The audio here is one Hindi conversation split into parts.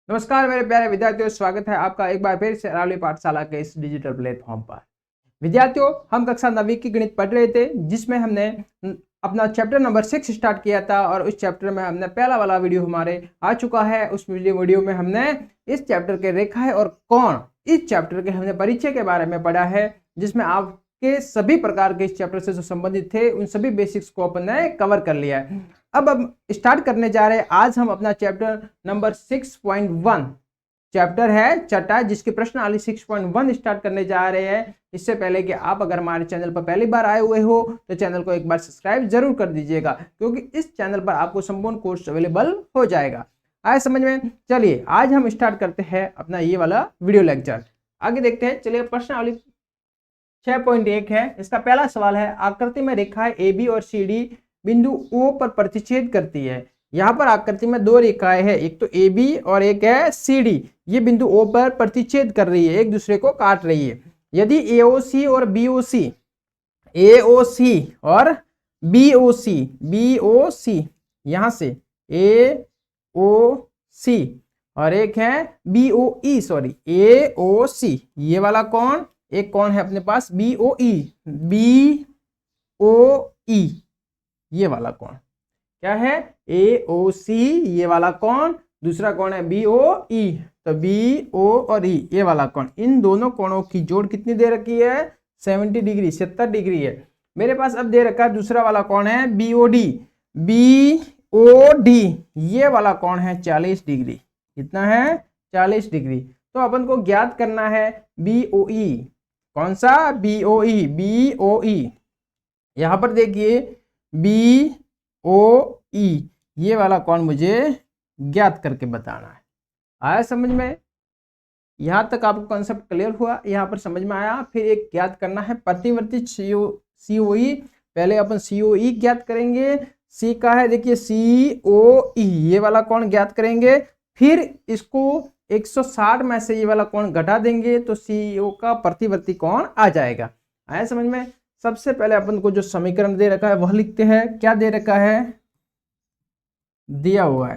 नमस्कार मेरे प्यारे विद्यार्थियों, स्वागत है आपका एक बार फिर से अरावली पाठशाला के इस डिजिटल प्लेटफॉर्म पर। विद्यार्थियों, हम कक्षा 9वीं की गणित पढ़ रहे थे, जिसमें हमने अपना चैप्टर नंबर 6 स्टार्ट किया था और उस चैप्टर में हमने पहला वाला वीडियो हमारे आ चुका है। उस वीडियो में हमने इस चैप्टर के रेखा और कोण, इस चैप्टर के हमने परिचय के बारे में पढ़ा है, जिसमें आपके सभी प्रकार के इस चैप्टर से जो संबंधित थे उन सभी बेसिक्स को अपन ने कवर कर लिया है। अब हम स्टार्ट करने जा रहे हैं। आज हम अपना चैप्टर नंबर 6.1 चैप्टर है छठा, जिसकी प्रश्नावली 6.1 स्टार्ट करने जा रहे हैं। इससे पहले कि आप अगर हमारे चैनल पर पहली बार आए हुए हो तो चैनल को एक बार सब्सक्राइब जरूर कर दीजिएगा, क्योंकि इस चैनल पर आपको संपूर्ण कोर्स अवेलेबल हो जाएगा। आए समझ में? चलिए आज हम स्टार्ट करते हैं अपना ये वाला वीडियो लेक्चर। आगे देखते हैं। चलिए प्रश्नावली 6.1 है। इसका पहला सवाल है, आकृति में रेखाएं AB और CD बिंदु O पर प्रतिच्छेद करती है। यहाँ पर आकृति में दो रेखाएं हैं, एक तो AB और एक है CD। ये बिंदु O पर प्रतिच्छेद कर रही है, एक दूसरे को काट रही है। यदि AOC और BOC और BOC यहाँ से AOC और एक है AOC, ये वाला कौन, एक कौन है अपने पास BOE, ये वाला कौन क्या है AOC, ये वाला कौन, दूसरा कौन है BOE, तो BO और E, ये वाला कौन, इन दोनों कोणों की जोड़ कितनी दे रखी है 70 डिग्री, 70 डिग्री है। मेरे पास अब दे रखा है दूसरा वाला कौन है BOD, ये वाला कौन है 40 डिग्री, कितना है 40 डिग्री। तो अपन को ज्ञात करना है BOE, कौन सा BOE, यहां पर देखिए BOE, ये वाला कौन मुझे ज्ञात करके बताना है। आया समझ में? यहां तक आपको कॉन्सेप्ट क्लियर हुआ, यहां पर समझ में आया। फिर एक ज्ञात करना है प्रतिवर्ती COE। पहले अपन COE ज्ञात करेंगे, C का है देखिए COE, ये वाला कौन ज्ञात करेंगे। फिर इसको 160 में से ये वाला कौन घटा देंगे तो CO का प्रतिवर्ती कौन आ जाएगा। आया समझ में? सबसे पहले अपन को जो समीकरण दे रखा है वह लिखते हैं। क्या दे रखा है, दिया हुआ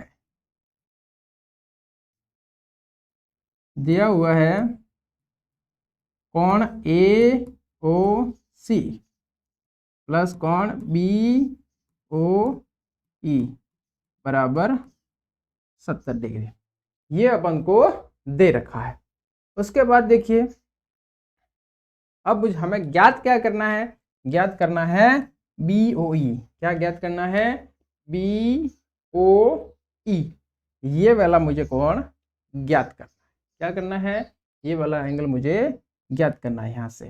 है कौन AOC प्लस कौन BOE बराबर 70 डिग्री, ये अपन को दे रखा है। उसके बाद देखिए अब हमें ज्ञात क्या करना है, ज्ञात करना है BOE। क्या ज्ञात करना है BOE, ये वाला मुझे कौन ज्ञात करना है। क्या करना है, ये वाला एंगल मुझे ज्ञात करना है यहाँ से।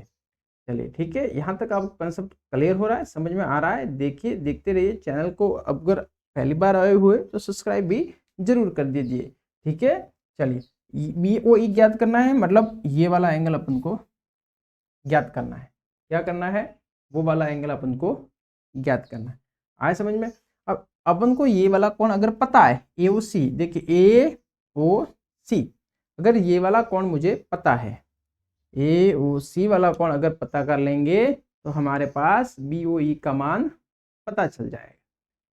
चलिए ठीक है, यहाँ तक आपको कंसेप्ट क्लियर हो रहा है, समझ में आ रहा है। देखिए देखते रहिए चैनल को, अगर पहली बार आए हुए तो सब्सक्राइब भी जरूर कर दीजिए। ठीक है, चलिए BOE ज्ञात करना है, मतलब ये वाला एंगल अपन को ज्ञात करना है। क्या करना है, वो वाला एंगल अपन को ज्ञात करना है। आए समझ में? अब अपन को ये वाला कौन अगर पता है AOC, देखिए AOC, अगर ये वाला कौन मुझे पता है, AOC वाला कौन अगर पता कर लेंगे तो हमारे पास BOE का मान पता चल जाएगा।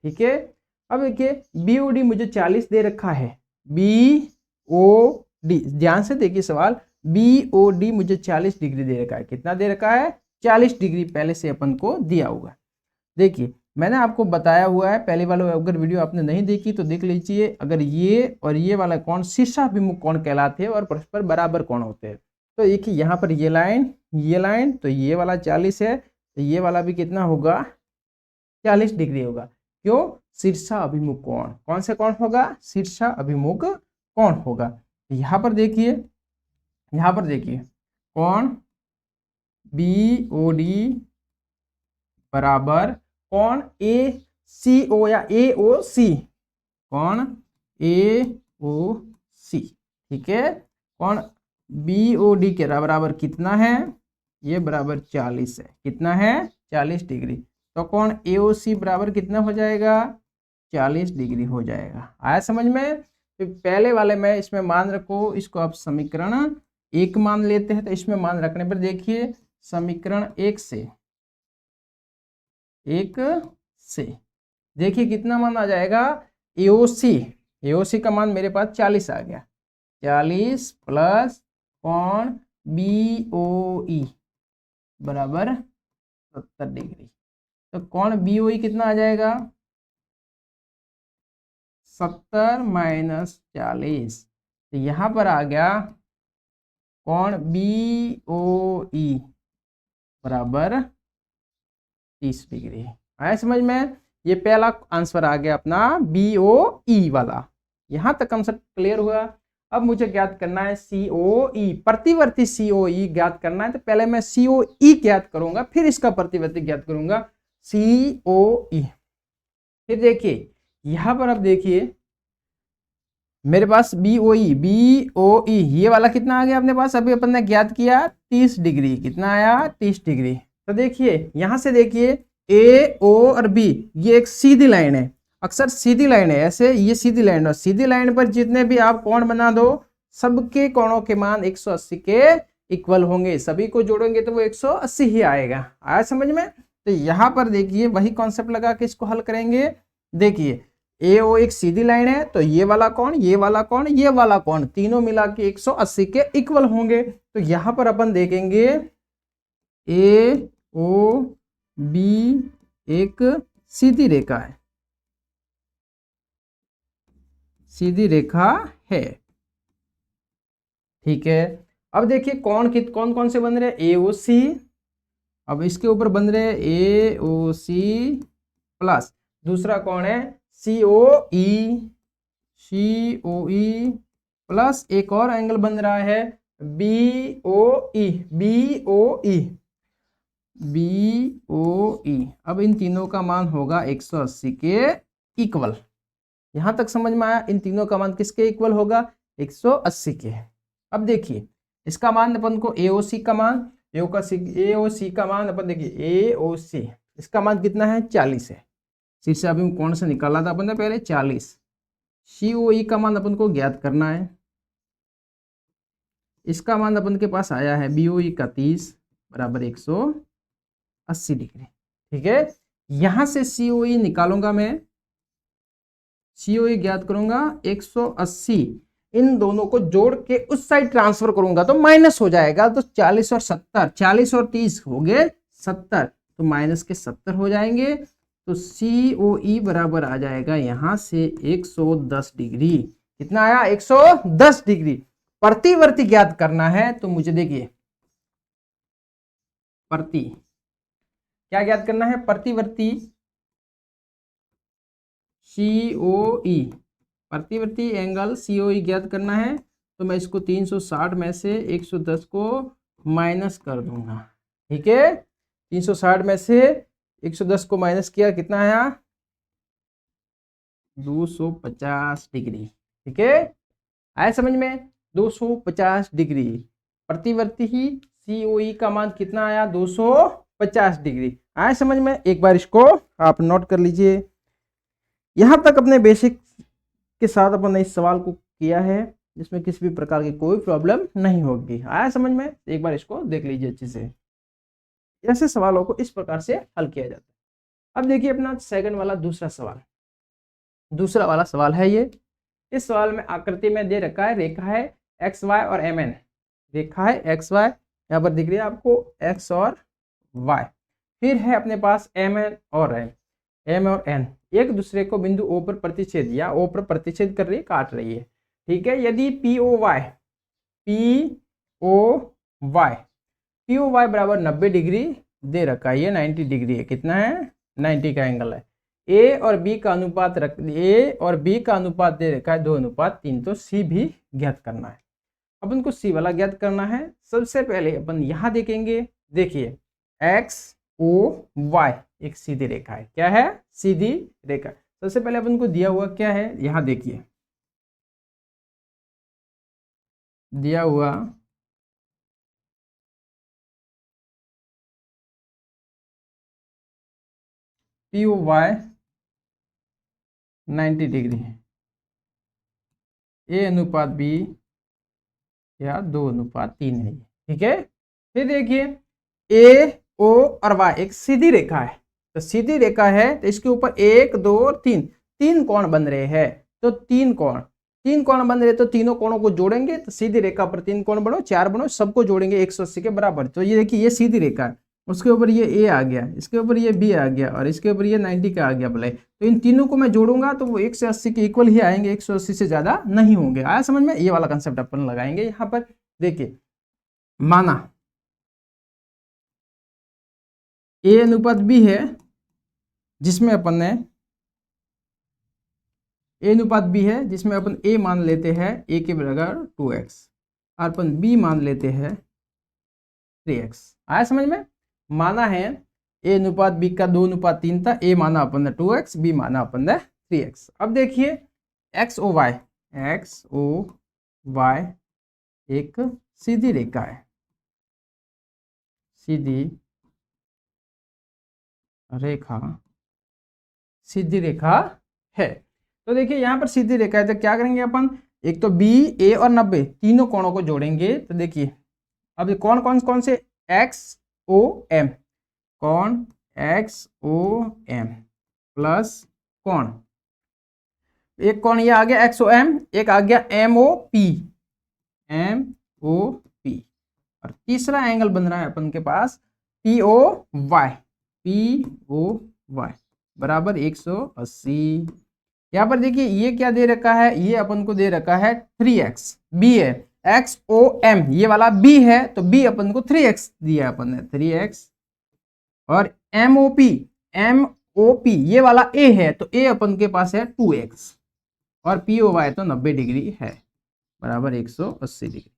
ठीक है, अब देखिए BOD मुझे 40 दे रखा है, BOD ध्यान से देखिए सवाल, BOD मुझे 40 डिग्री दे रखा है। कितना दे रखा है 40 डिग्री, पहले से अपन को दिया हुआ है। देखिए मैंने आपको बताया हुआ है, पहले वाला अगर वीडियो आपने नहीं देखी तो देख लीजिए। अगर ये और ये वाला कौन शीर्षाभिमुख कौन कहलाते हैं और परस्पर बराबर कौन होते हैं। तो देखिए यहाँ पर ये लाइन तो ये वाला 40 है, तो ये वाला भी कितना होगा 40 डिग्री होगा। क्यों, शीर्षा अभिमुख कोण, कौन से कौन होगा शीर्षा अभिमुख कौन होगा। यहाँ पर देखिए कौन BOD बराबर कौन ACO या AOC, कौन AOC। ठीक है, कौन BOD के बराबर कितना है, ये बराबर 40 है। कितना है 40 डिग्री, तो कौन AOC बराबर कितना हो जाएगा 40 डिग्री हो जाएगा। आया समझ में? तो पहले वाले में इसमें मान रखो, इसको आप समीकरण 1 मान लेते हैं, तो इसमें मान रखने पर देखिए समीकरण 1 से देखिए कितना मान आ जाएगा AOC का मान मेरे पास 40 आ गया। 40 प्लस कोण BOE बराबर 70 डिग्री। तो कोण BOE कितना आ जाएगा? 70 माइनस 40। तो यहाँ पर आ गया कोण BOE बराबर 30 डिग्री। आया समझ में? ये पहला आंसर आ गया अपना BOE वाला। यहां तक कंसेप्ट क्लियर हुआ। अब मुझे ज्ञात करना है COE, प्रतिवर्ती COE ज्ञात करना है। तो पहले मैं COE ज्ञात करूंगा, फिर इसका प्रतिवर्ती ज्ञात करूंगा COE। फिर देखिए यहां पर, अब देखिए मेरे पास BOE ये वाला कितना आ गया अपने पास? अभी अपन ने ज्ञात किया 30 डिग्री। कितना आया? 30 डिग्री। तो देखिए यहां से देखिए AO और B ये एक सीधी लाइन है। अक्सर सीधी लाइन है, ऐसे ये सीधी लाइन है। सीधी लाइन पर जितने भी आप कोण बना दो, सबके कोणों के मान 180 के इक्वल होंगे। सभी को जोड़ेंगे तो वो 180 ही आएगा। आया समझ में? तो यहां पर देखिए वही कॉन्सेप्ट लगा के इसको हल करेंगे। देखिए AO एक सीधी लाइन है, तो ये वाला कोण, ये वाला कोण, ये वाला कोण तीनों मिला के 180 के इक्वल होंगे। तो यहां पर अपन देखेंगे AOB एक सीधी रेखा है, सीधी रेखा है। ठीक है। अब देखिए कौन कौन से बन रहे हैं? AOC। अब इसके ऊपर बन रहे हैं AOC प्लस दूसरा कौन है? COE। COE प्लस एक और एंगल बन रहा है BOE। BOE। अब इन तीनों का मान होगा 180 के इक्वल। यहां तक समझ में आया? इन तीनों का मान किसके इक्वल होगा? 180 के। अब देखिए इसका मान अपन को AOC का मान, AOC का मान अपन देखिए AOC इसका मान कितना है? 40 है। शीर्ष अभी कौन सा निकाला था अपन ने पहले? 40। COE का मान अपन को ज्ञात करना है। इसका मान अपन के पास आया है BOE का 30 बराबर 180 डिग्री। ठीक है। यहां से COE निकालूंगा मैं, COE ज्ञात करूंगा 180। इन दोनों को जोड़ के उस साइड ट्रांसफर करूंगा तो माइनस हो जाएगा। तो 40 और 70, 40 और 30 हो गए 70, तो माइनस के 70 हो जाएंगे। तो COE बराबर आ जाएगा यहां से 110 डिग्री। कितना आया? 110 डिग्री। प्रतिवर्ती ज्ञात करना है, तो मुझे देखिए प्रति क्या ज्ञात करना है? प्रतिवर्ती COE, प्रतिवर्ती एंगल COE ज्ञात करना है। तो मैं इसको 360 में से 110 को माइनस कर दूंगा। ठीक है। 360 में से 110 को माइनस किया, कितना आया? 250 डिग्री। ठीक है। आया समझ में? 250 डिग्री। प्रतिवर्ती ही COE का मान कितना आया? 250 डिग्री। आया समझ में? एक बार इसको आप नोट कर लीजिए। यहां तक अपने बेसिक के साथ अपन ने इस सवाल को किया है, जिसमें किसी भी प्रकार की कोई प्रॉब्लम नहीं होगी। आया समझ में? एक बार इसको देख लीजिए अच्छे से। ऐसे सवालों को इस प्रकार से हल किया जाता है। अब देखिए अपना सेकंड वाला दूसरा सवाल। दूसरा वाला सवाल है ये। इस सवाल में आकृति में दे रखा है, रेखा है XY और MN। रेखा है XY, यहाँ पर दिख रही है आपको X और Y। फिर है अपने पास MN और N, M और N एक दूसरे को बिंदु O पर प्रतिच्छेद या O पर प्रतिच्छेद कर रही है, काट रही है। ठीक है। यदि POY बराबर 90 डिग्री दे रखा है, ये 90 डिग्री है। कितना है? 90 का एंगल है। A और B का अनुपात दे रखा है 2:3। तो C भी ज्ञात करना है। अपन को C वाला ज्ञात करना है। सबसे पहले अपन यहां देखेंगे। देखिए XOY एक सीधी रेखा है। क्या है? सीधी रेखा। सबसे पहले अपन को दिया हुआ क्या है? यहां देखिए दिया हुआ POY 90 डिग्री है, A अनुपात B या 2:3 है। ठीक है। फिर देखिए AO और Y एक सीधी रेखा है। तो सीधी रेखा है तो इसके ऊपर 1 2 और 3 कोण बन रहे हैं। तो 3 कोण तीन कोण बन रहे तो तीनों कोणों को जोड़ेंगे तो सीधी रेखा पर तीन कोण बनो, चार बनो, सबको जोड़ेंगे 180 के बराबर। तो ये देखिए ये सीधी रेखा है, उसके ऊपर ये ए आ गया, इसके ऊपर ये बी आ गया और इसके ऊपर ये 90 का आ गया बोले। तो इन तीनों को मैं जोड़ूंगा तो वो 180 के इक्वल ही आएंगे, 180 से ज्यादा नहीं होंगे। आया समझ में? ये वाला कंसेप्ट अपन लगाएंगे यहाँ पर। देखिए माना ए अनुपात बी है, जिसमें अपन ने ए अनुपात बी है, जिसमें अपन ए मान लेते हैं ए के बराबर 2x और अपन बी मान लेते हैं 3x। आया समझ में? माना है ए अनुपात बी का 2:3 था, ए माना अपन ने 2x, बी माना अपन ने 3x। अब देखिए एक्स ओ वाई एक सीधी रेखा है, सीधी रेखा है। तो देखिए यहाँ पर सीधी रेखा है तो क्या करेंगे अपन, एक तो बी, ए और 90 तीनों कोणों को जोड़ेंगे। तो देखिए अब कौन कौन कौन से, एक्स ओ एम, कौन एक्स ओ एम प्लस कौन, एक कौन ये आ गया एक्स ओ एम, एक आ गया एम ओ पी, और तीसरा एंगल बन रहा है अपन के पास पी ओ वाई बराबर 180। यहाँ पर देखिए ये क्या दे रखा है, ये अपन को दे रखा है 3x, बी है, एक्स ओ एम ये वाला बी है तो बी अपन को 3x दिया अपन ने 3x, और एम ओ पी ये वाला ए है तो ए अपन के पास है 2x, और पी ओ वाई तो 90 डिग्री है बराबर 180 डिग्री।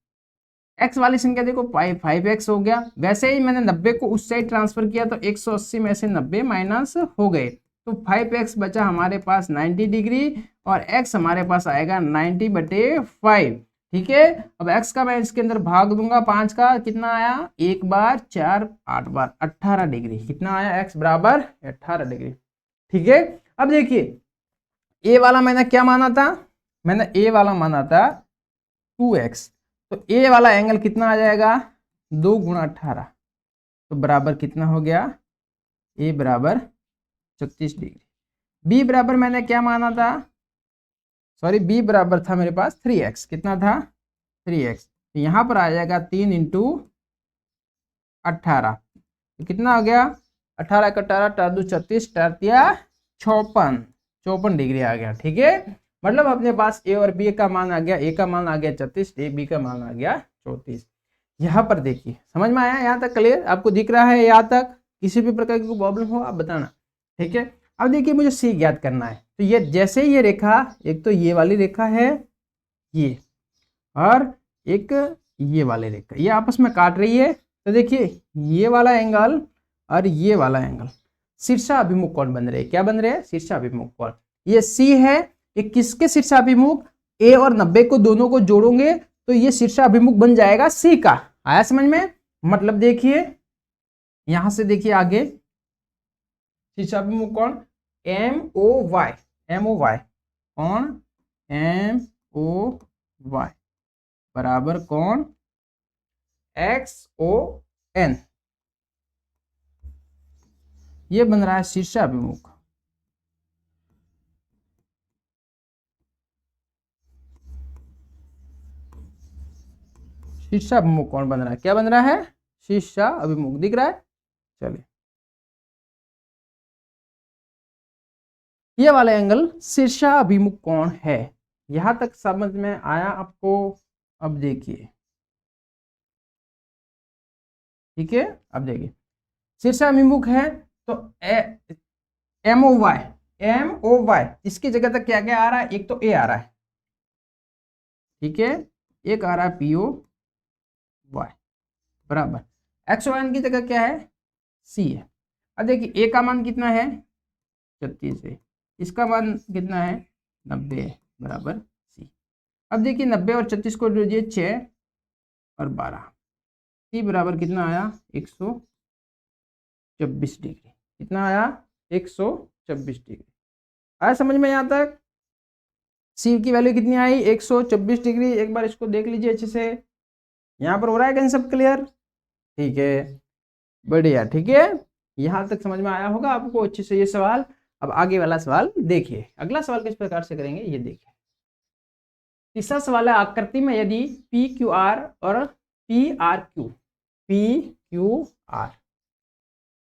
x वाली संख्या देखो 5x हो गया। वैसे ही मैंने 90 को उस साइड ट्रांसफर किया तो 180 में से 90 माइनस हो गए तो 5x बचा हमारे पास 90 डिग्री, और x हमारे पास आएगा 90/5। ठीक है, अब x का मैं इसके अंदर भाग दूंगा 5 का, कितना आया, 1 बार 4 8 बार 18 डिग्री। कितना आया, x बराबर 18 डिग्री। ठीक है, अब देखिए a वाला मैंने क्या माना था, मैंने a वाला माना था 2x, तो a वाला एंगल कितना आ जाएगा, 2 × 18 तो बराबर कितना हो गया, a बराबर 36 डिग्री। b बराबर मैंने क्या माना था, सॉरी b बराबर था मेरे पास 3x, कितना था 3x, तो यहाँ पर आ जाएगा 3 × 18 तो कितना हो गया, 18 × 18 4 2 36 4 54 डिग्री आ गया। ठीक है, मतलब अपने पास ए और बी का मान आ गया, ए का मान आ गया 36, ए बी का मान आ गया 34। यहाँ पर देखिए समझ में आया, यहाँ तक क्लियर आपको दिख रहा है, यहाँ तक किसी भी प्रकार की प्रॉब्लम हो आप बताना। ठीक है, अब देखिए मुझे सी ज्ञात करना है, तो ये जैसे ये रेखा, एक तो ये वाली रेखा है ये, और एक ये वाली रेखा, ये आपस में काट रही है। तो देखिए ये वाला एंगल और ये वाला एंगल शीर्षाभिमुख कोण बन रहे हैं। क्या बन रहे हैं, शीर्षाभिमुख कोण। ये सी है, ये किसके शीर्षाभिमुख, ए और 90 को दोनों को जोड़ोगे तो ये शीर्षाभिमुख बन जाएगा सी का। आया समझ में? मतलब देखिए यहां से देखिए आगे शीर्षाभिमुख कोण एम ओ वाई कोण एम ओ वाई बराबर कोण एक्स ओ एन, ये बन रहा है शीर्षाभिमुख। शीर्षाभिमुख कोण बन रहा है, क्या बन रहा है, शीर्षाभिमुख, दिख रहा है। चलिए ये वाला एंगल शीर्षाभिमुख कोण है। यहां तक समझ में आया आपको? अब देखिए, ठीक है, अब देखिए शीर्षाभिमुख है तो एम ओ वाई इसकी जगह तक क्या क्या आ रहा है, एक तो ए आ रहा है, ठीक है, एक आ रहा है पी ओ वाई बराबर एक्स ओ एन की जगह क्या है, सी है। अब देखिए ए का मान कितना है 36 है, इसका मान कितना है 90 है बराबर सी। अब देखिए 90 और 36 को जोड़िए 6 और 12, सी बराबर कितना आया 124 डिग्री। कितना आया 124 डिग्री। आया समझ में? यहाँ तक सी की वैल्यू कितनी आई 124 डिग्री। एक बार इसको देख लीजिए अच्छे से, यहाँ पर हो रहा है कंसेप्ट क्लियर? ठीक है, बढ़िया। ठीक है, यहाँ तक समझ में आया होगा आपको अच्छे से ये सवाल। अब आगे वाला सवाल देखिए, अगला सवाल किस प्रकार से करेंगे ये देखिए। तीसरा सवाल है, आकृति में यदि पी क्यू आर और P R Q, P Q are,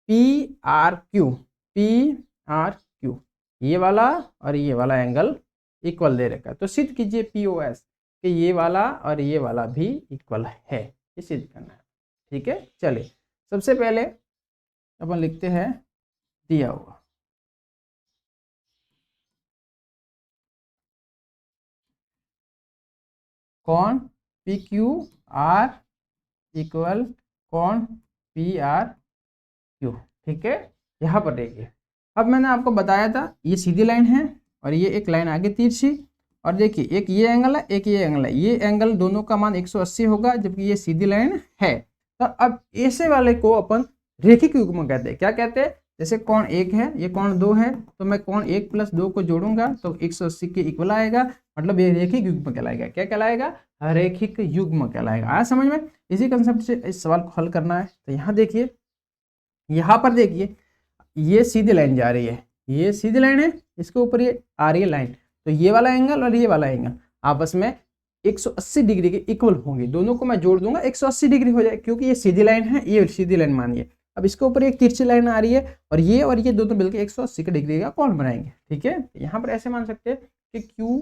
P R Q, P R Q, ये वाला और ये वाला एंगल इक्वल दे रखा है, तो सिद्ध कीजिए पीओएस कि ये वाला और ये वाला भी इक्वल है, ये सिद्ध करना है। ठीक है, चलिए सबसे पहले अपन लिखते हैं दिया हुआ, कौन पी क्यू आर इक्वल कौन पी आर क्यू। ठीक है, यहाँ पर देखिए, अब मैंने आपको बताया था ये सीधी लाइन है और ये एक लाइन आगे तिरछी, और देखिए एक ये एंगल है, एक ये एंगल है, ये एंगल दोनों का मान 180 होगा, जबकि ये सीधी लाइन है। तो अब ऐसे वाले को अपन रेखिक युग्म कहते हैं। क्या कहते हैं? जैसे कोण 1 है, ये कोण 2 है, तो मैं कोण 1 + 2 को जोड़ूंगा तो 180 के इक्वल आएगा, मतलब ये रेखिक युग्म कहलाएगा। क्या कहलाएगा? रेखिक युग्म कहलाएगा। आया समझ में? इसी कंसेप्ट से इस सवाल को हल करना है। तो यहाँ देखिए, यहाँ पर देखिए ये सीधी लाइन जा रही है, ये सीधी लाइन है, इसके ऊपर ये आ रही है लाइन, तो ये वाला एंगल और ये वाला एंगल आपस में 180 डिग्री के इक्वल होंगे। दोनों को मैं जोड़ दूंगा 180 डिग्री हो जाए, क्योंकि ये सीधी लाइन है, ये सीधी लाइन मानिए। अब इसके ऊपर एक तिरछी लाइन आ रही है और ये दोनों मिलकर 180 डिग्री का कोण बनाएंगे। ठीक है, यहाँ पर ऐसे मान सकते हैं कि क्यू,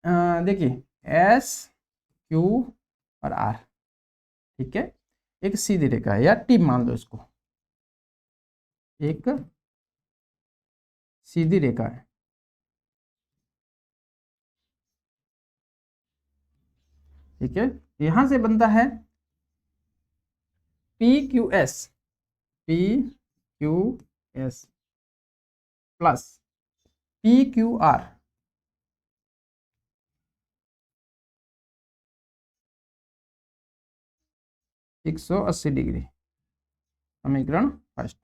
देखिए एस क्यू और आर, ठीक है, एक सीधी रेखा है, या टी मान लो इसको, एक सीधी रेखा है। ठीक है, यहां से बनता है P Q S, P Q S plus P Q are, एक 180 डिग्री, समीकरण फर्स्ट।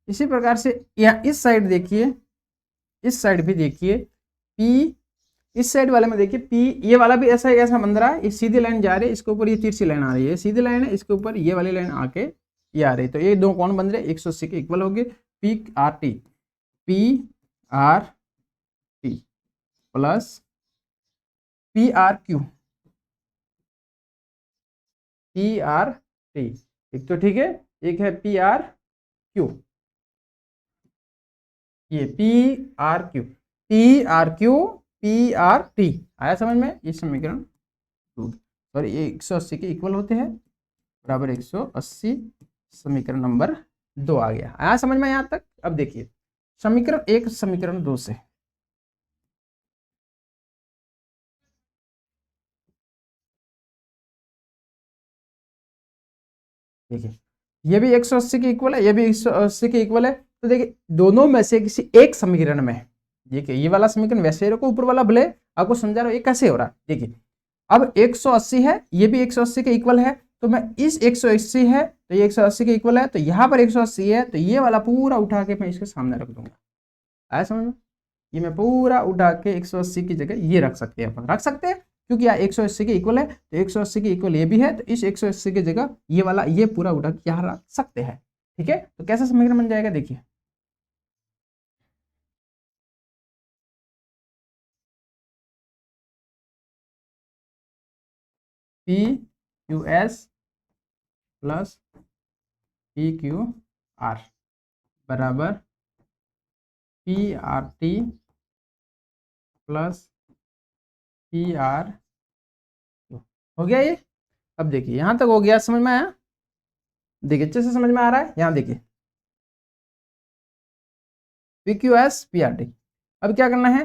इसी प्रकार से यहाँ इस साइड देखिए, इस साइड भी देखिए, पी, इस साइड वाले में देखिए पी, ये वाला भी ऐसा ऐसा बन रहा है, ये सीधी लाइन जा रही है, इसके ऊपर ये तिरछी लाइन आ रही है, सीधी लाइन है, इसके ऊपर ये वाली लाइन आके ये आ रही है, तो ये दो कोण बन रहे 180 के इक्वल हो गए। P R T, P R T plus P are Q, P R T, एक तो ठीक है, एक है पी आर क्यू, ये P R Q, P R Q, P R T. आया समझ में? ये समीकरण 2, और ये 180 के इक्वल होते हैं, बराबर 180, समीकरण नंबर 2 आ गया। आया समझ में यहाँ तक? अब देखिए समीकरण 1 समीकरण 2 से, देखिए ये भी 180 के इक्वल है, ये भी 180 के इक्वल है, तो देखिए दोनों में से किसी एक समीकरण में, देखिए ये वाला समीकरण वैसे रखो, ऊपर वाला भले, आपको समझा रहा हूं ये कैसे हो रहा है। देखिए अब 180 है, ये भी 180 के इक्वल है, तो मैं इस 180 है तो ये 180 के इक्वल है, तो यहाँ पर 180 है, तो ये वाला पूरा उठा के मैं इसके सामने रख दूंगा। आया समझ में? ये मैं पूरा उठा के 180 की जगह ये रख सकते हैं, अपन रख सकते हैं, क्योंकि यहाँ 180 के इक्वल है, तो 180 के इक्वल ये भी है, तो इस 180 की जगह ये वाला ये पूरा उठा के यहाँ रख सकते हैं। ठीक है, तो कैसा समीकरण बन जाएगा? देखिए P Q S plus P Q R बराबर P R T plus P R, हो गया ये। अब देखिए यहां तक हो गया, समझ में आया? देखिए अच्छे से समझ में आ रहा है? यहाँ देखिए P Q S P R T, अब क्या करना है?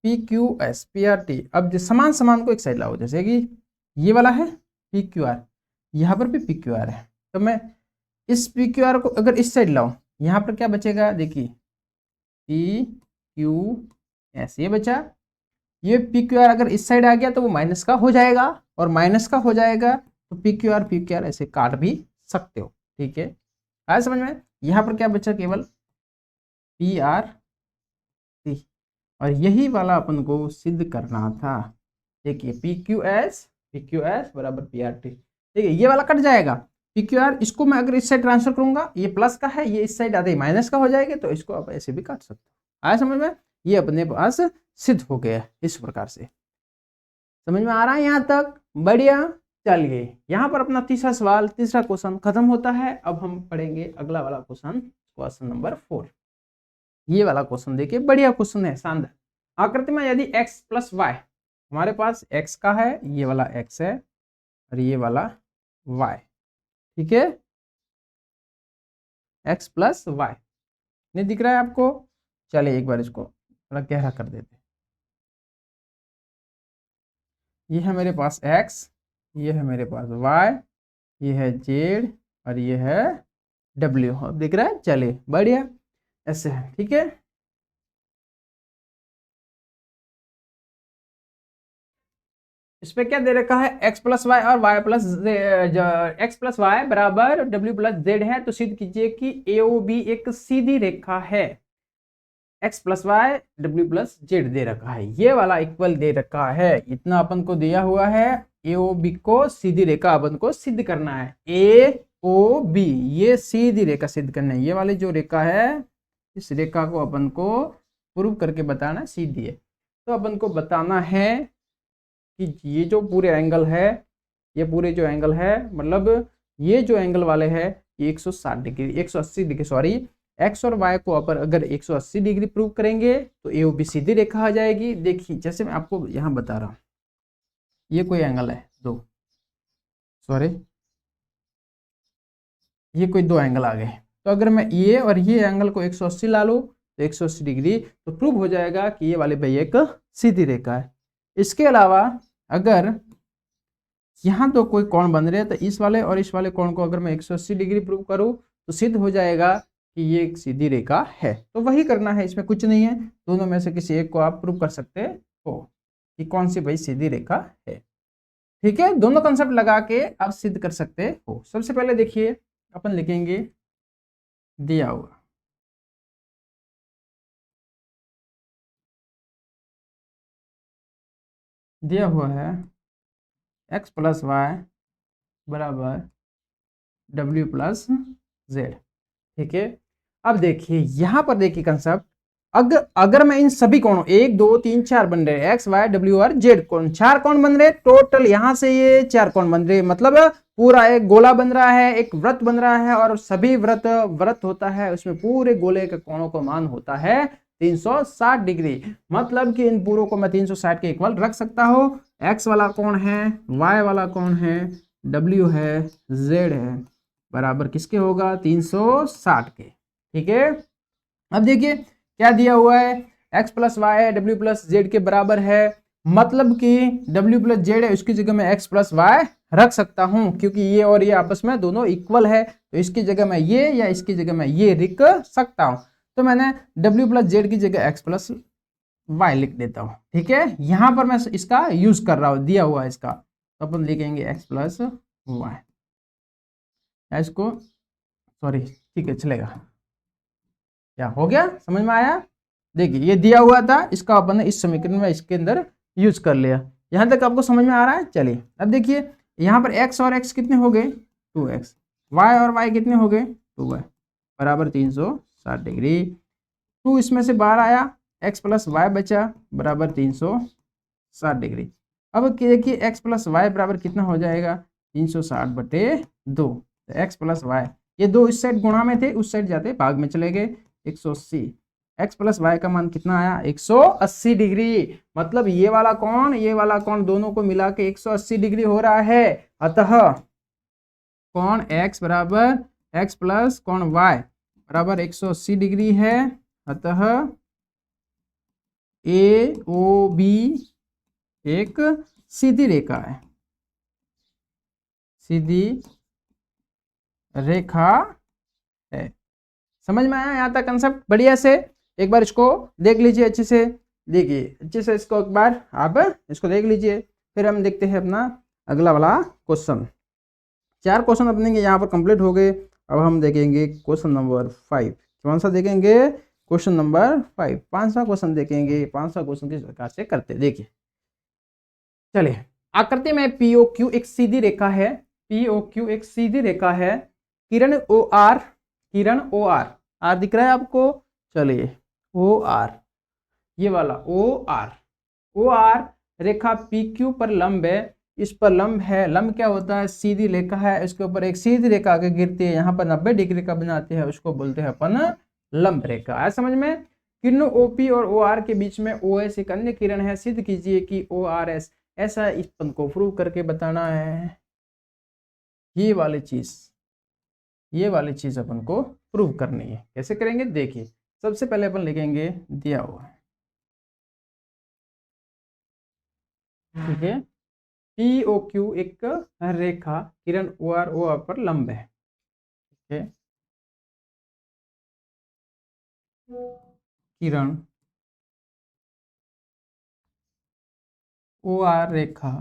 P Q S P R T, अब समान समान को एक साइड लाओ, जैसे कि ये वाला है पी क्यू आर, यहाँ पर भी पी क्यू आर है, तो मैं इस पी क्यू आर को अगर इस साइड लाऊं, यहाँ पर क्या बचेगा? देखिए पी क्यू एस ये बचा, ये पी क्यू आर अगर इस साइड आ गया तो वो माइनस का हो जाएगा, और माइनस का हो जाएगा तो पी क्यू आर ऐसे काट भी सकते हो। ठीक है, आया समझ में? यहाँ पर क्या बचा? केवल पी आर टी, और यही वाला अपन को सिद्ध करना था। देखिए पी क्यू एस बराबर पी आर टी, देखिए ये वाला कट जाएगा, पी क्यू आर, इसको मैं अगर इस साइड ट्रांसफर करूंगा, ये प्लस का है, ये इस साइड आते ही माइनस का हो जाएगा, तो इसको आप ऐसे भी काट सकते हो। आया समझ में? ये अपने पास सिद्ध हो गया इस प्रकार से। समझ में आ रहा है यहाँ तक? बढ़िया। चलिए यहाँ पर अपना तीसरा सवाल, तीसरा क्वेश्चन खत्म होता है। अब हम पढ़ेंगे अगला वाला क्वेश्चन, क्वेश्चन नंबर 4। ये वाला क्वेश्चन देखिए, बढ़िया क्वेश्चन है, शानदार। आकृति में यदि x प्लस वाई, हमारे पास x का है, ये वाला x है और ये वाला y, ठीक है, x प्लस वाई, नहीं दिख रहा है आपको? चलिए एक बार इसको थोड़ा गहरा कर देते हैं। ये है मेरे पास x, ये है मेरे पास y, ये है z और ये है w, दिख रहा है? चलिए बढ़िया, ऐसे है, ठीक है। इस पे क्या दे रखा है? x प्लस वाई और y plus x plus y बराबर w प्लस जेड है, तो सिद्ध कीजिए कि AOB एक सीधी रेखा है। x plus Y w plus Z दे रखा है, ये वाला इक्वल दे रखा है, इतना अपन को दिया हुआ है। AOB को सीधी रेखा अपन को सिद्ध करना है। AOB ये सीधी रेखा सिद्ध करना है, ये वाली जो रेखा है, इस रेखा को अपन को प्रूव करके बताना सीधी है। तो अपन को बताना है कि ये जो पूरे एंगल है, ये पूरे जो एंगल है, मतलब ये जो एंगल वाले है ये 160 डिग्री, 180 डिग्री सॉरी, एक्स और वाई को अपन अगर 180 डिग्री प्रूव करेंगे तो AOB सीधी रेखा आ जाएगी। देखिए जैसे मैं आपको यहाँ बता रहा हूँ, ये कोई एंगल है दो, सॉरी ये कोई दो एंगल आ गए, तो अगर मैं ये और ये एंगल को 180 ला लूँ तो 180 डिग्री, तो प्रूव हो जाएगा कि ये वाली भाई एक सीधी रेखा है। इसके अलावा अगर यहाँ तो कोई कोण बन रहे हैं, तो इस वाले और इस वाले कोण को अगर मैं 180 डिग्री प्रूव करूँ तो सिद्ध हो जाएगा कि ये एक सीधी रेखा है। तो वही करना है, इसमें कुछ नहीं है, दोनों में से किसी एक को आप प्रूव कर सकते हो कि कौन सी भाई सीधी रेखा है, ठीक है। दोनों कंसेप्ट लगा के आप सिद्ध कर सकते हो। सबसे पहले देखिए अपन लिखेंगे दिया हुआ, दिया हुआ है x प्लस वाई बराबर w प्लस जेड, ठीक है। अब देखिए यहाँ पर देखिए कंसेप्ट, अगर मैं इन सभी कोणों 1 2 3 4 बन रहे, एक्स वाई डब्ल्यू और जेड कोण, 4 कोण बन रहे टोटल, यहां से ये 4 कोण बन रहे, मतलब पूरा एक गोला बन रहा है, एक वृत्त बन रहा है, और सभी वृत्त होता है उसमें पूरे गोले के कोणों का मान होता है 360 डिग्री। मतलब कि इन पूरों को मैं 360 के इक्वल रख सकता हूं। एक्स वाला कोण है, वाई वाला कोण है, डब्ल्यू है, जेड है, बराबर किसके होगा? 360 के, ठीक है। अब देखिए क्या दिया हुआ है, x प्लस वाई डब्ल्यू प्लस जेड के बराबर है, मतलब कि w प्लस जेड है, उसकी जगह मैं x प्लस वाई रख सकता हूं, क्योंकि ये और ये आपस में दोनों इक्वल है, तो इसकी जगह मैं ये या इसकी जगह मैं ये लिख सकता हूं। तो मैंने w प्लस जेड की जगह x प्लस वाई लिख देता हूं, ठीक है। यहां पर मैं इसका यूज कर रहा हूं, दिया हुआ है इसका, तो अपन लिखेंगे x प्लस वाई, इसको सॉरी ठीक है चलेगा, क्या हो गया, समझ में आया? देखिए ये दिया हुआ था, इसका अपन ने इस समीकरण में इसके अंदर यूज कर लिया। यहां तक आपको समझ में आ रहा है? चलिए अब देखिए यहाँ पर x और x कितने हो गए? 2x, y और y कितने हो गए? 2y, बराबर 360 डिग्री। 2 इसमें से बाहर आया, x प्लस वाई बचा, बराबर 360 डिग्री। अब देखिए x प्लस वाई बराबर कितना हो जाएगा? 360/2, x प्लस वाई, ये दो इस साइड गुणा में थे, उस साइड जाते भाग में चले गए, 180। x प्लस वाई का मान कितना आया? 180 डिग्री। मतलब ये वाला कोण दोनों को मिला के 180 डिग्री हो रहा है। अतः कोण x बराबर x प्लस कोण y बराबर 180 डिग्री है। अतः AOB एक सीधी रेखा है, सीधी रेखा है। समझ में आया यहाँ तक कंसेप्ट? बढ़िया से एक बार इसको देख लीजिए अच्छे से, देखिए अच्छे से इसको एक बार आप इसको देख लीजिए। फिर हम देखते हैं अपना अगला वाला क्वेश्चन। 4 क्वेश्चन अपने यहाँ पर कंप्लीट हो गए। अब हम देखेंगे क्वेश्चन नंबर 5। कौन सा देखेंगे? क्वेश्चन नंबर 5, 5वां क्वेश्चन देखेंगे। 5वां क्वेश्चन किस प्रकार से करते देखिए। चलिए, आकृति में POQ एक सीधी रेखा है, POQ एक सीधी रेखा है, किरण OR आर दिख रहा है आपको? चलिए OR, ये वाला OR रेखा पी क्यू पर लंब है, इस पर लंब है। लंब क्या होता है? सीधी रेखा है, इसके ऊपर एक सीधी रेखा आगे गिरती है, यहाँ पर 90 डिग्री का बनाते हैं, उसको बोलते हैं अपन लंब रेखा। आया समझ में? किरणों OP और OR के बीच में OS एक अन्य किरण है, सिद्ध कीजिए कि ORS। ऐसा इस पन को प्रूव करके बताना है। ये वाली चीज अपन को प्रूव करनी है। कैसे करेंगे देखिए, सबसे पहले अपन लिखेंगे दिया हुआ है, ठीक है। POQ एक रेखा किरण OR पर लंब है, ठीक है। किरण OR रेखा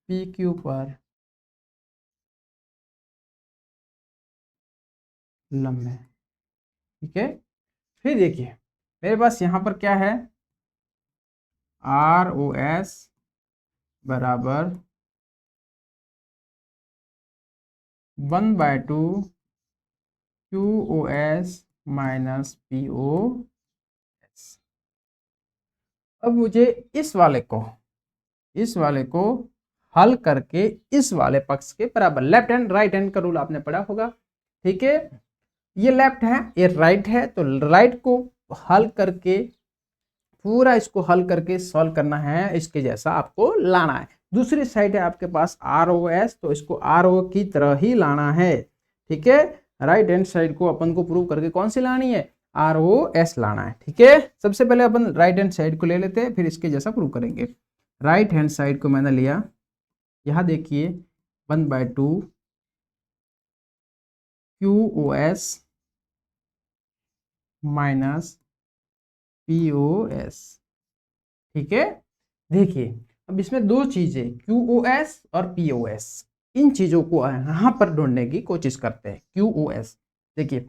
PQ पर लंब है, ठीक है। फिर देखिए मेरे पास यहाँ पर क्या है, ROS बराबर 1/2 QOS माइनस POS। अब मुझे इस वाले को हल करके इस वाले पक्ष के बराबर, लेफ्ट हैंड राइट हैंड का रूल आपने पढ़ा होगा, ठीक है। ये लेफ्ट है, ये राइट है, तो राइट को हल करके पूरा इसको हल करके सॉल्व करना है, इसके जैसा आपको लाना है। दूसरी साइड है आपके पास ROS, तो इसको RO की तरह ही लाना है, ठीक है। राइट हैंड साइड को अपन को प्रूव करके कौन सी लानी है? ROS लाना है, ठीक है। सबसे पहले अपन राइट हैंड साइड को ले लेते हैं, फिर इसके जैसा प्रूव करेंगे। राइट हैंड साइड को मैंने लिया, यहाँ देखिए 1/2 QOS माइनस POS, ठीक है। देखिए अब इसमें दो चीजें QOS और POS, इन चीजों को यहां पर ढूंढने की कोशिश करते हैं। QOS देखिए,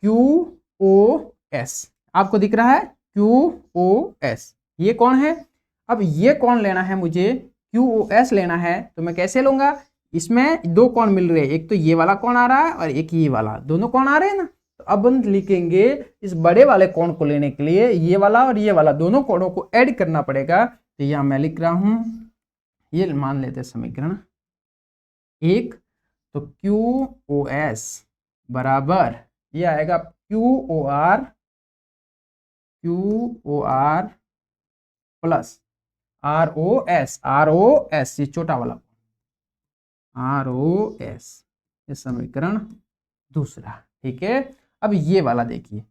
QOS आपको दिख रहा है, QOS ये कौन है? अब ये कौन लेना है मुझे? QOS लेना है, तो मैं कैसे लूंगा? इसमें दो कौन मिल रहे हैं, एक तो ये वाला कौन आ रहा है और एक ये वाला, दोनों कौन आ रहे हैं ना। तो अब हम लिखेंगे इस बड़े वाले कोण को लेने के लिए ये वाला और ये वाला दोनों कोणों को ऐड करना पड़ेगा। तो यहां मैं लिख रहा हूं, ये मान लेते हैं समीकरण 1, तो QOS बराबर ये आएगा QOR प्लस ROS, ये छोटा वाला ROS, ये समीकरण दूसरा, ठीक है। अब ये वाला देखिए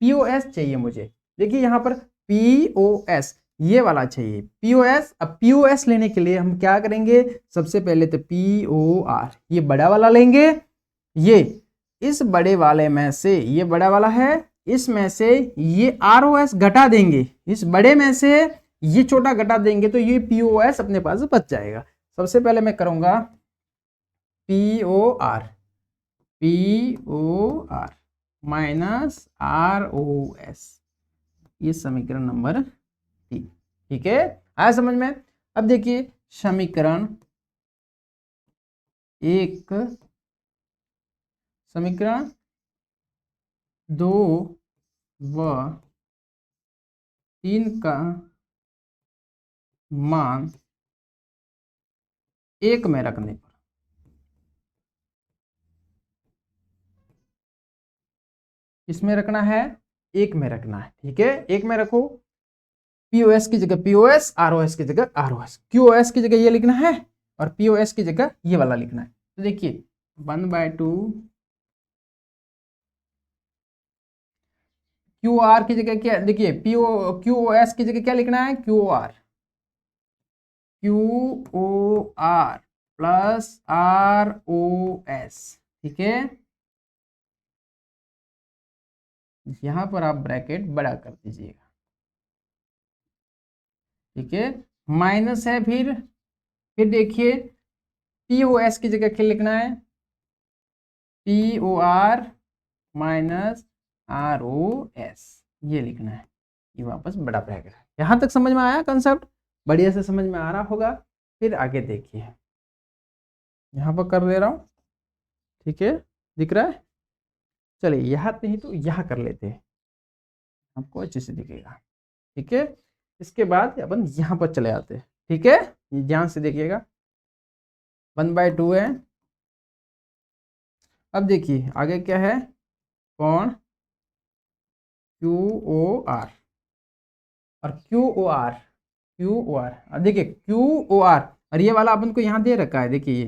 POS चाहिए मुझे। देखिए यहाँ पर POS ये वाला चाहिए, POS। अब POS लेने के लिए हम क्या करेंगे? सबसे पहले तो POR ये बड़ा वाला लेंगे, ये इस बड़े वाले में से, ये बड़ा वाला है, इसमें से ये ROS घटा देंगे, इस बड़े में से ये छोटा घटा देंगे, तो ये POS अपने पास बच जाएगा। सबसे पहले मैं करूंगा POR माइनस ROS, ये समीकरण नंबर 3, ठीक है। आया समझ में? अब देखिए समीकरण 1, समीकरण 2 व 3 का मान 1 में रखने पर इसमें रखना है, 1 में रखना है, ठीक है। 1 में रखो, POS की जगह POS, ROS की जगह ROS, QOS की जगह ये लिखना है और POS की जगह ये वाला लिखना है। तो देखिए 1/2 QR की जगह क्या, देखिए QOS की जगह क्या लिखना है? QOR प्लस ROS, ठीक है। यहां पर आप ब्रैकेट बड़ा कर दीजिएगा, ठीक है। माइनस है, फिर देखिए POS की जगह क्या लिखना है? POR माइनस ROS, ये लिखना है, ये वापस बड़ा ब्रैकेट है। यहां तक समझ में आया कंसेप्ट? बढ़िया से समझ में आ रहा होगा। फिर आगे देखिए, यहां पर कर दे रहा हूं, ठीक है, दिख रहा है। चलिए यहाँ नहीं तो यहाँ कर लेते हैं, आपको अच्छे से दिखेगा। ठीक है, इसके बाद अपन यहाँ पर चले आते हैं। ठीक है, ये ध्यान से देखिएगा, 1/2 है। अब देखिए आगे क्या है, कोण QOR और QOR। अब देखिए QOR और ये वाला अपन को यहाँ दे रखा है, देखिए ये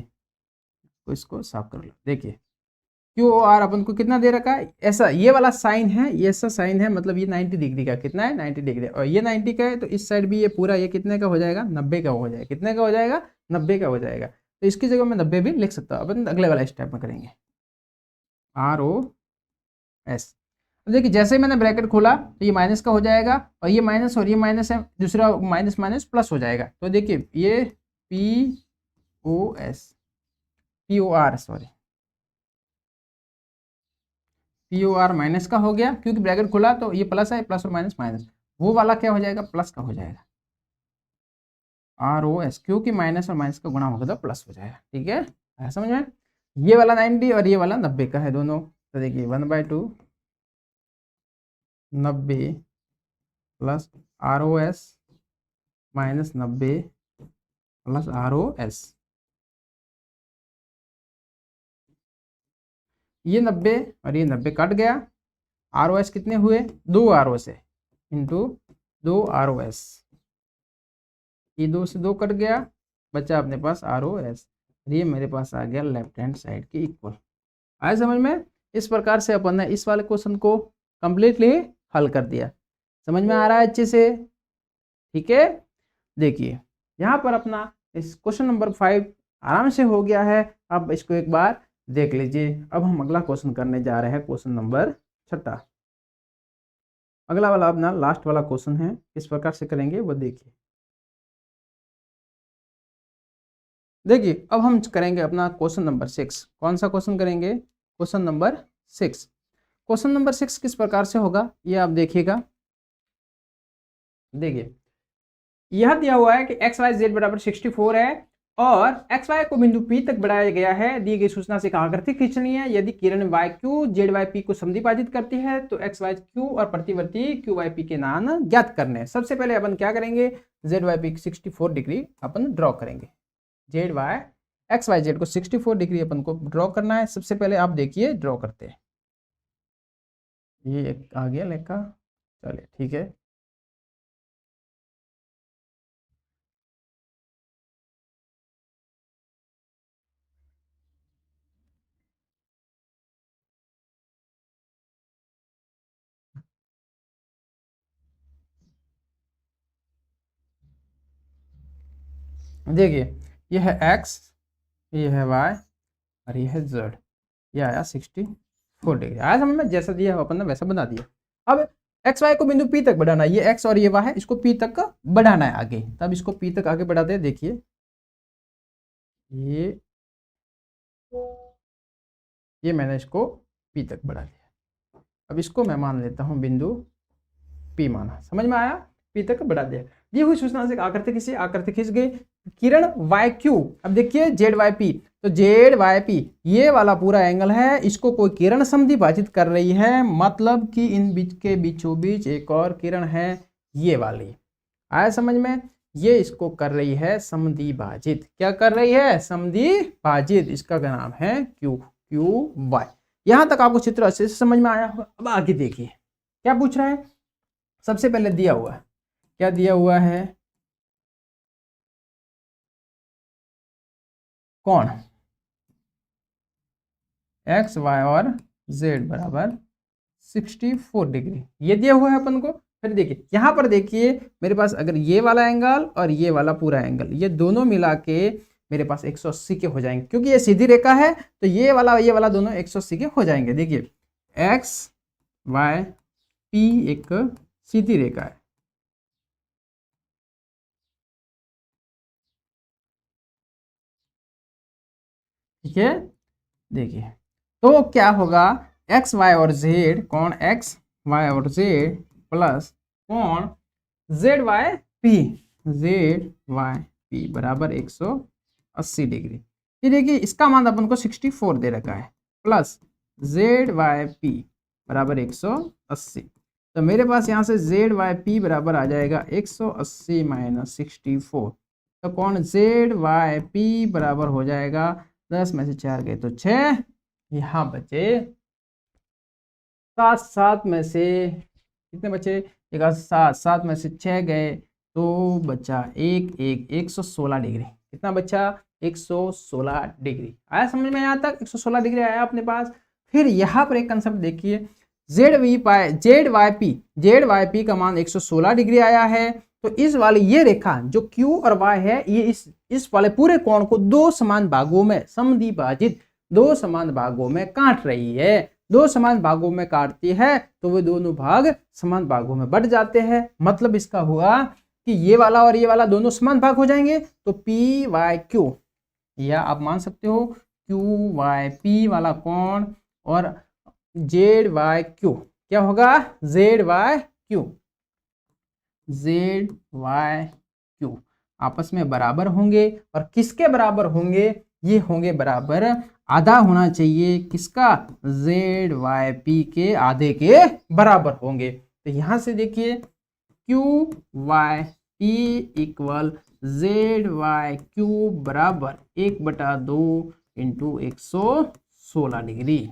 तो इसको साफ कर लो। देखिए QOR अपन को कितना दे रखा है, ऐसा ये वाला साइन है, ये ऐसा साइन है, मतलब ये 90 डिग्री का, कितना है 90 डिग्री, और ये 90 का है, तो इस साइड भी ये पूरा ये कितने का हो जाएगा, 90 का हो जाएगा। कितने का हो जाएगा, 90 का हो जाएगा। तो इसकी जगह मैं 90 भी लिख सकता हूँ। अपन अगले वाला स्टेप में करेंगे, ROS। देखिए जैसे ही मैंने ब्रैकेट खोला तो ये माइनस का हो जाएगा, और ये माइनस है, दूसरा माइनस माइनस प्लस हो जाएगा। तो देखिए ये POR माइनस का हो गया, क्योंकि ब्रैकेट खुला तो ये प्लस है, प्लस और माइनस माइनस, वो वाला क्या हो जाएगा, प्लस का हो जाएगा। ROS, क्योंकि माइनस और माइनस का गुणा होगा तो प्लस हो जाएगा। ठीक है, समझ में। ये वाला 90 और ये वाला 90 का है दोनों। तो देखिए 1/2 90 plus ROS minus 90 plus ROS। ये 90 और ये 90 कट गया। ROS कितने हुए, 2 ROS है इंटू 2 ROS, ये 2 से 2 कट गया, बचा अपने पास ROS। ये मेरे पास आ गया लेफ्ट हैंड साइड के इक्वल। आया समझ में। इस प्रकार से अपन ने इस वाले क्वेश्चन को कंप्लीटली हल कर दिया। समझ में आ रहा है अच्छे से। ठीक है, देखिए यहाँ पर अपना इस क्वेश्चन नंबर 5 आराम से हो गया है। अब इसको एक बार देख लीजिए। अब हम अगला क्वेश्चन करने जा रहे हैं, क्वेश्चन नंबर 6। अगला वाला अपना लास्ट वाला क्वेश्चन है, किस प्रकार से करेंगे वो देखिए। देखिए अब हम करेंगे अपना क्वेश्चन नंबर 6। कौन सा क्वेश्चन करेंगे, क्वेश्चन नंबर 6। क्वेश्चन नंबर 6 किस प्रकार से होगा ये आप देखिएगा। देखिए यह दिया हुआ है कि XYZ बराबर 64 है और XY को बिंदु P तक बढ़ाया गया है। दी गई सूचना से एक आकृति खींचनी है। यदि किरण YQ ZYP को समद्विभाजित करती है तो XYQ और प्रतिवर्ती QYP के मान ज्ञात करने हैं। सबसे पहले अपन क्या करेंगे, ZYP 64 डिग्री अपन ड्रॉ करेंगे। XYZ को 64 डिग्री अपन को ड्रॉ करना है। सबसे पहले आप देखिए ड्रॉ करते हैं। ये एक आ गया लेखा, चलिए ठीक है। देखिए ये है x, ये है y और ये है z। ये आया 64 डिग्री। आया समझ में, जैसा दिया अपन ने वैसा बना दिया। अब एक्स वाई को बिंदु P तक बढ़ाना है। ये x और ये y है, इसको P तक बढ़ाना है आगे। तब इसको P तक आगे बढ़ाते हैं। देखिए ये मैंने इसको P तक बढ़ा दिया। अब इसको मैं मान लेता हूं बिंदु P माना। समझ में आया, P तक बढ़ा दिया। दी हुई सूचना से आकृति खींच गई। किरण YQ, अब देखिए ZYP, तो ZYP ये वाला पूरा एंगल है, इसको कोई किरण समद्विभाजित कर रही है, मतलब कि इन बीच के बीचों बीच एक और किरण है, ये वाली। आया समझ में। ये इसको कर रही है समद्विभाजित। क्या कर रही है, समद्विभाजित। इसका क्या नाम है QY। यहां तक आपको चित्र अच्छे से समझ में आया होगा। अब आगे देखिए क्या पूछ रहा है। सबसे पहले दिया हुआ है, क्या दिया हुआ है, कोण X Y और Z बराबर 64 डिग्री, ये दिया हुआ है अपन को। फिर देखिए यहां पर देखिए मेरे पास अगर ये वाला एंगल और ये वाला पूरा एंगल, ये दोनों मिला के मेरे पास 180 के हो जाएंगे, क्योंकि ये सीधी रेखा है। तो ये वाला दोनों 180 के हो जाएंगे। देखिए XYP एक सीधी रेखा है, ठीक है। देखिए तो क्या होगा, एक्स वाई और जेड, कोण एक्स वाई और जेड प्लस कोण जेड वाई पी बराबर 180 डिग्री। ये देखिए इसका मान अपन को 64 दे रखा है, प्लस जेड वाई पी बराबर 180। तो मेरे पास यहाँ से जेड वाई पी बराबर आ जाएगा 180 माइनस 64। तो कौन जेड वाई पी बराबर हो जाएगा 10 में से 4 गए तो 6, यहाँ बचे 7, 7 में से कितने बचे, एक 7, 7 में से 6 गए तो बचा 116 डिग्री। कितना बचा, 116 डिग्री। आया समझ में यहाँ तक, 116 डिग्री आया अपने पास। फिर यहाँ पर एक कंसेप्ट देखिए, जेड वाई पी का मान 116 डिग्री आया है। तो इस वाली ये रेखा जो क्यू और वाई है, ये इस वाले पूरे कोण को दो समान भागों में समद्विभाजित, दो समान भागों में काट रही है। दो समान भागों में काटती है तो वे दोनों भाग समान भागों में बढ़ जाते हैं। मतलब इसका हुआ कि ये वाला और ये वाला दोनों समान भाग हो जाएंगे। तो पी वाई क्यू, या आप मान सकते हो क्यू वाई पी वाला कोण और जेड वाई क्यू क्या होगा, z y q, z y q आपस में बराबर होंगे। और किसके बराबर होंगे, ये होंगे बराबर, आधा होना चाहिए किसका, जेड वाई पी के आधे के बराबर होंगे। तो यहां से देखिए q y p equal z y q बराबर 1/2 इंटू 116 डिग्री।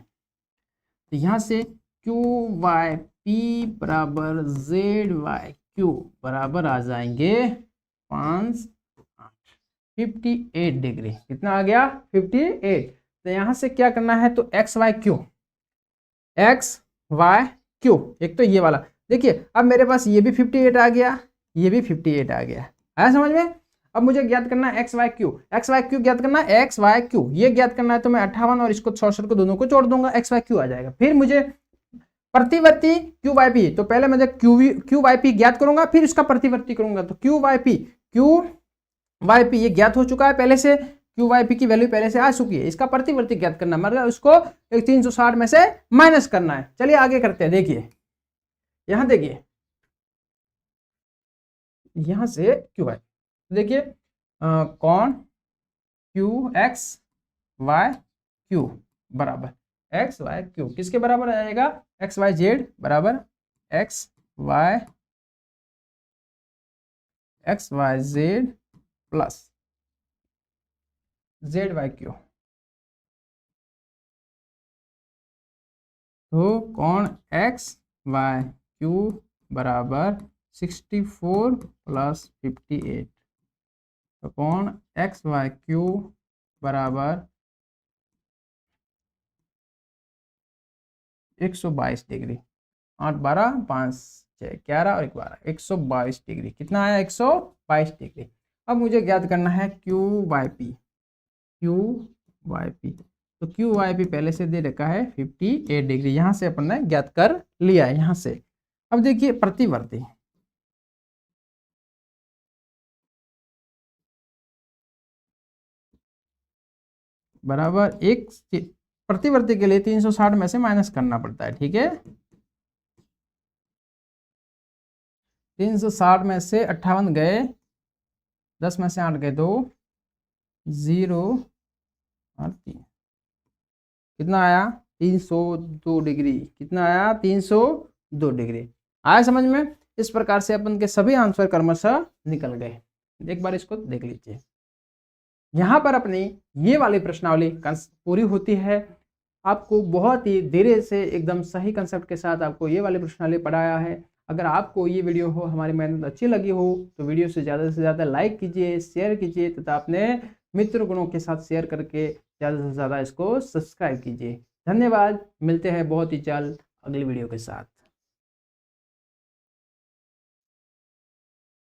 तो यहां से क्यू वाई पी बराबर जेड वाई क्यू बराबर आ जाएंगे 58 डिग्री। कितना आ गया, 58। तो यहां से क्या करना है, तो एक्स वाई क्यू, एक तो ये वाला देखिए, अब मेरे पास ये भी 58 आ गया, ये भी 58 आ गया। आया समझ में। अब मुझे ज्ञात करना है एक्स वाई क्यू ज्ञात करना है, एक्स वाई क्यू ये ज्ञात करना है। तो मैं 58 और इसको 64 को दोनों को जोड़ दूंगा, एक्स वाई क्यू आ जाएगा। फिर मुझे प्रतिवर्ती क्यू वाई पी, तो पहले मैं क्यू वाई पी ज्ञात करूंगा, फिर इसका प्रतिवर्ती करूंगा। तो क्यू वाई पी ये ज्ञात हो चुका है पहले से, क्यू वाई पी की वैल्यू पहले से आ चुकी है। इसका प्रतिवर्ती ज्ञात करना मतलब उसको 360 में से माइनस करना है। चलिए आगे करते हैं। देखिए यहां देखिए, यहां से क्यू वाई देखिए कौन क्यू एक्स वाई क्यू बराबर एक्स वाई क्यू किसके बराबर आ जाएगा, एक्स वाई जेड बराबर x y z plus z y q. तो कौन एक्स वाई क्यू बराबर 64 प्लस 58। तो कौन एक्स वाई क्यू बराबर 122 डिग्री। 8 12 5 6 11 और 12 122 डिग्री। कितना आया, 122 डिग्री। अब मुझे ज्ञात करना है क्यू वाई पी। तो क्यू वाई पी पहले से दे रखा है 58 डिग्री, यहां से अपन ने ज्ञात कर लिया है यहां से। अब देखिए प्रतिवर्ती, बराबर एक प्रतिवर्ती के लिए 360 में से माइनस करना पड़ता है, ठीक है। 360 में से 58 गए, 10 में से 8 गए तो 0 और 3, कितना आया 302 डिग्री। कितना आया 302 डिग्री। आया समझ में। इस प्रकार से अपन के सभी आंसर क्रमशः निकल गए। एक बार इसको देख लीजिए। यहाँ पर अपनी ये वाली प्रश्नावली पूरी होती है। आपको बहुत ही धीरे से एकदम सही कंसेप्ट के साथ आपको ये वाली प्रश्नावली पढ़ाया है। अगर आपको ये वीडियो हो, हमारी मेहनत अच्छी लगी हो तो वीडियो से ज़्यादा लाइक कीजिए, शेयर कीजिए तथा अपने मित्र गणों के साथ शेयर करके ज़्यादा से ज़्यादा इसको सब्सक्राइब कीजिए। धन्यवाद। मिलते हैं बहुत ही जल्द अगली वीडियो के साथ।